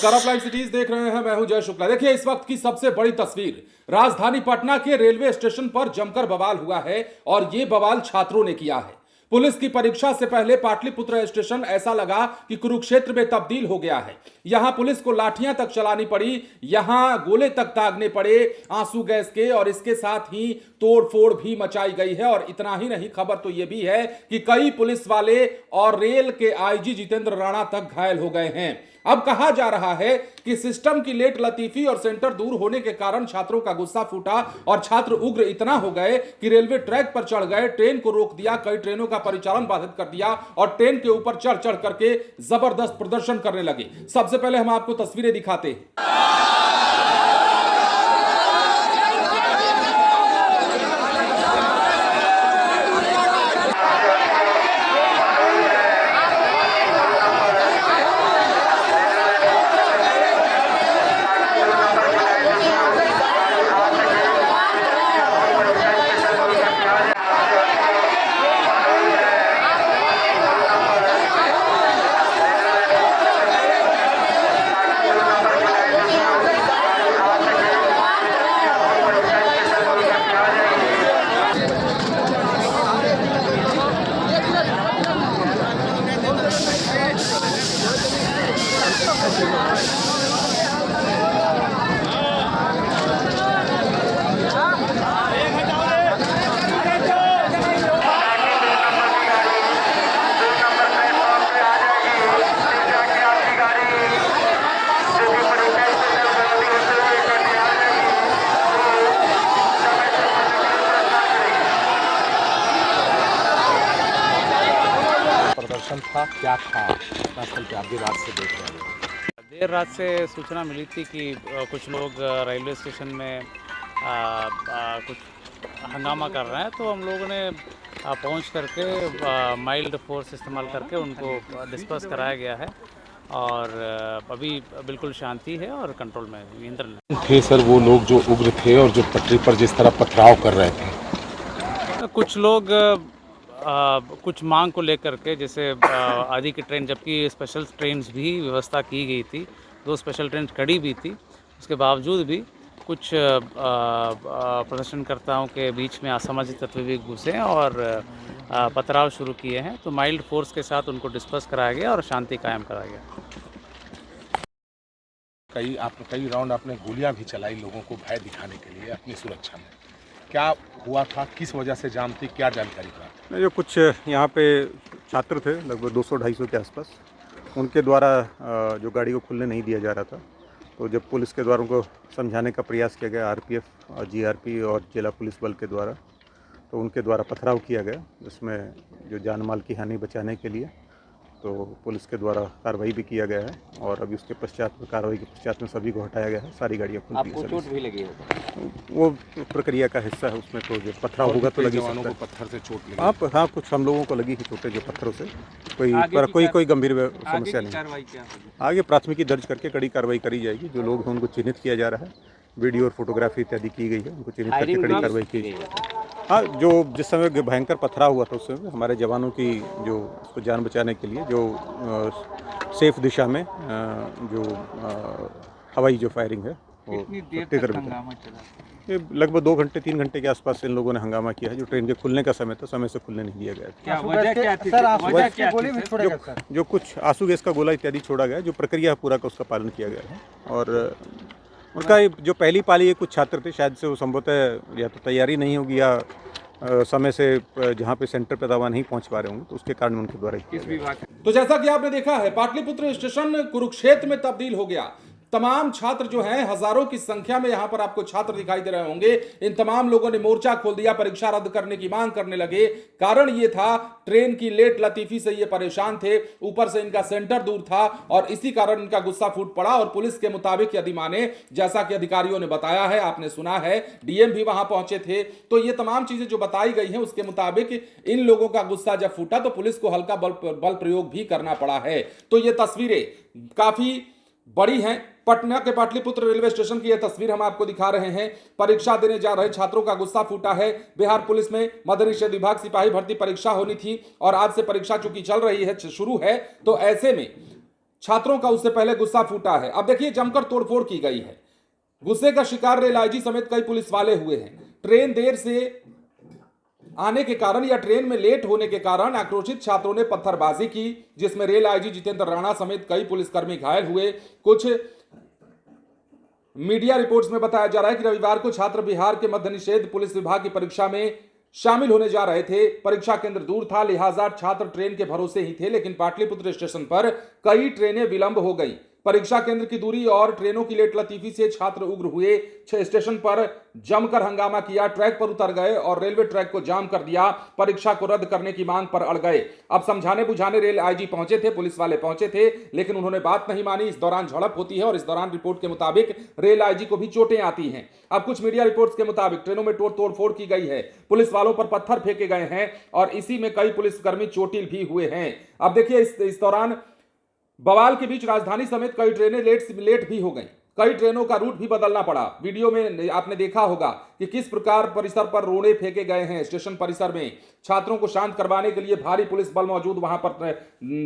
नमस्कार, आप live cities देख रहे हैं। मैं हूं जय शुक्ला। देखिए इस वक्त की सबसे बड़ी तस्वीर, राजधानी पटना के रेलवे स्टेशन पर जमकर बवाल हुआ है और ये बवाल छात्रों ने किया है। पुलिस की परीक्षा से पहले पाटलिपुत्र स्टेशन ऐसा लगा कि कुरुक्षेत्र में तब्दील हो गया है। यहां पुलिस को लाठियां तक चलानी पड़ी, यहां गोले तक दागने पड़े आंसू गैस के, और इसके साथ ही तोड़फोड़ भी मचाई गई है। और इतना ही नहीं, खबर तो यह भी है कि कई पुलिस वाले और रेल के आईजी जितेंद्र राणा तक घायल हो गए हैं। अब कहा जा रहा है कि सिस्टम की लेट लतीफी और सेंटर दूर होने के कारण छात्रों का गुस्सा फूटा और छात्र उग्र इतना हो गए कि रेलवे ट्रैक पर चढ़ गए, ट्रेन को रोक दिया, कई ट्रेनों का परिचालन बाधित कर दिया और ट्रेन के ऊपर चढ़ चढ़ करके जबरदस्त प्रदर्शन करने लगे। सबसे पहले हम आपको तस्वीरें दिखाते हैं। प्रदर्शन था, क्या था आजकल के आप भी रात से देख रहे हैं? देर रात से सूचना मिली थी कि कुछ लोग रेलवे स्टेशन में कुछ हंगामा कर रहे हैं, तो हम लोगों ने पहुंच करके माइल्ड फोर्स इस्तेमाल करके उनको डिस्पर्स कराया गया है और अभी बिल्कुल शांति है और कंट्रोल में नियंत्रण थे। सर वो लोग जो उग्र थे और जो पटरी पर जिस तरह पथराव कर रहे थे, कुछ लोग कुछ मांग को लेकर के, जैसे आदि की ट्रेन, जबकि स्पेशल ट्रेन्स भी व्यवस्था की गई थी, 2 स्पेशल ट्रेन खड़ी भी थी, उसके बावजूद भी कुछ प्रदर्शनकर्ताओं के बीच में असामाजिक तत्व भी घुसे और पथराव शुरू किए हैं। तो माइल्ड फोर्स के साथ उनको डिस्पर्स कराया गया और शांति कायम कराया गया। कई राउंड आपने गोलियां भी चलाई लोगों को भय दिखाने के लिए अपनी सुरक्षा में। क्या हुआ था, किस वजह से जाम थी, क्या जानकारी प्राप्त? जो कुछ यहाँ पे छात्र थे लगभग 200-250 के आसपास, उनके द्वारा जो गाड़ी को खुलने नहीं दिया जा रहा था, तो जब पुलिस के द्वारा उनको समझाने का प्रयास किया गया, आरपीएफ और जीआरपी और जिला पुलिस बल के द्वारा, तो उनके द्वारा पथराव किया गया, जिसमें जो जान माल की हानि बचाने के लिए तो पुलिस के द्वारा कार्रवाई भी किया गया है और अभी उसके पश्चात कार्रवाई के पश्चात में सभी को हटाया गया है, सारी गाड़ियाँ खुल गई। आपको चोट भी लगी है? वो प्रक्रिया का हिस्सा है, उसमें तो जो पथराव होगा तो लगी सकता है। पत्थर से चोट लगी? हाँ, कुछ हम लोगों को लगी ही चोटें जो पत्थरों से, कोई गंभीर समस्या नहीं। आगे प्राथमिकी दर्ज करके कड़ी कार्रवाई करी जाएगी। जो लोग हैं उनको चिन्हित किया जा रहा है, वीडियो और फोटोग्राफी इत्यादि की गई है, उनको चिन्हित करके कड़ी कार्रवाई की गई है। हाँ, जो जिस समय भयंकर पथराव हुआ था उस समय हमारे जवानों की जो उसको जान बचाने के लिए जो सेफ दिशा में जो हवाई जो फायरिंग है वो ये लगभग 2 घंटे 3 घंटे के आसपास इन लोगों ने हंगामा किया है। जो ट्रेन के खुलने का समय था, समय से खुलने नहीं दिया गया था। जो कुछ आंसू गैस का गोला इत्यादि छोड़ा गया, जो प्रक्रिया पूरा का उसका पालन किया गया है। और उनका जो पहली पाली कुछ छात्र थे, शायद से वो संभवतः या तो तैयारी नहीं होगी या समय से जहाँ पे सेंटर पे दवा नहीं पहुँच पा रहे होंगे, तो उसके कारण उनके द्वारा। तो जैसा कि आपने देखा है, पाटलिपुत्र स्टेशन कुरुक्षेत्र में तब्दील हो गया। तमाम छात्र जो हैं, हजारों की संख्या में यहां पर आपको छात्र दिखाई दे रहे होंगे, इन तमाम लोगों ने मोर्चा खोल दिया, परीक्षा रद्द करने की मांग करने लगे। कारण ये था, ट्रेन की लेट लतीफी से ये परेशान थे, ऊपर से इनका सेंटर दूर था और इसी कारण इनका गुस्सा फूट पड़ा। और पुलिस के मुताबिक यदि माने, जैसा कि अधिकारियों ने बताया है, आपने सुना है, डीएम भी वहां पहुंचे थे, तो ये तमाम चीजें जो बताई गई हैं उसके मुताबिक इन लोगों का गुस्सा जब फूटा तो पुलिस को हल्का बल प्रयोग भी करना पड़ा है। तो ये तस्वीरें काफी बड़ी हैं। पटना के पाटलिपुत्र रेलवे स्टेशन की यह तस्वीर हम आपको दिखा रहे हैं। परीक्षा देने जा रहे छात्रों का गुस्सा फूटा है। बिहार पुलिस में मद्य निषेध विभाग सिपाही भर्ती परीक्षा होनी थी और आज से परीक्षा चूंकि चल रही है, शुरू है, तो ऐसे में छात्रों का उससे पहले गुस्सा फूटा है। अब देखिए जमकर तोड़फोड़ की गई है। गुस्से का शिकार रेल आईजी समेत कई पुलिस वाले हुए हैं। ट्रेन देर से आने के कारण या ट्रेन में लेट होने के कारण आक्रोशित छात्रों ने पत्थरबाजी की, जिसमें रेल आईजी जितेंद्र राणा समेत कई पुलिसकर्मी घायल हुए। कुछ मीडिया रिपोर्ट्स में बताया जा रहा है कि रविवार को छात्र बिहार के मध्य निषेध पुलिस विभाग की परीक्षा में शामिल होने जा रहे थे। परीक्षा केंद्र दूर था, लिहाजा छात्र ट्रेन के भरोसे ही थे, लेकिन पाटलिपुत्र स्टेशन पर कई ट्रेनें विलंब हो गई। परीक्षा केंद्र की दूरी और ट्रेनों की लेट लतीफी से छात्र उग्र हुए। स्टेशन पर जमकर हंगामा किया, ट्रैक पर उतर गए और रेलवे ट्रैक को जाम कर दिया। परीक्षा को रद्द करने की मांग पर अड़ गए। अब समझाने बुझाने रेल आईजी पहुंचे थे, पुलिस वाले पहुंचे थे, लेकिन उन्होंने बात नहीं मानी। इस दौरान झड़प होती है और इस दौरान रिपोर्ट के मुताबिक रेल आईजी को भी चोटें आती हैं। अब कुछ मीडिया रिपोर्ट्स के मुताबिक ट्रेनों में तोड़फोड़ की गई है, पुलिस वालों पर पत्थर फेंके गए हैं और इसी में कई पुलिसकर्मी चोटिल भी हुए हैं। अब देखिए इस दौरान बवाल के बीच राजधानी समेत कई ट्रेनें लेट भी हो गई। कई ट्रेनों का रूट भी बदलना पड़ा। वीडियो में आपने देखा होगा कि किस प्रकार परिसर पर रोड़े फेंके गए हैं। स्टेशन परिसर में छात्रों को शांत करवाने के लिए भारी पुलिस बल मौजूद वहां पर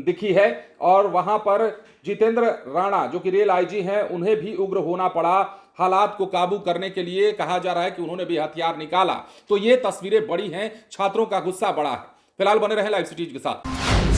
दिखी है और वहां पर जितेंद्र राणा जो कि रेल आईजी हैं, उन्हें भी उग्र होना पड़ा। हालात को काबू करने के लिए कहा जा रहा है कि उन्होंने भी हथियार निकाला। तो ये तस्वीरें बड़ी हैं, छात्रों का गुस्सा बड़ा है। फिलहाल बने रहे लाइव सिटीज के साथ।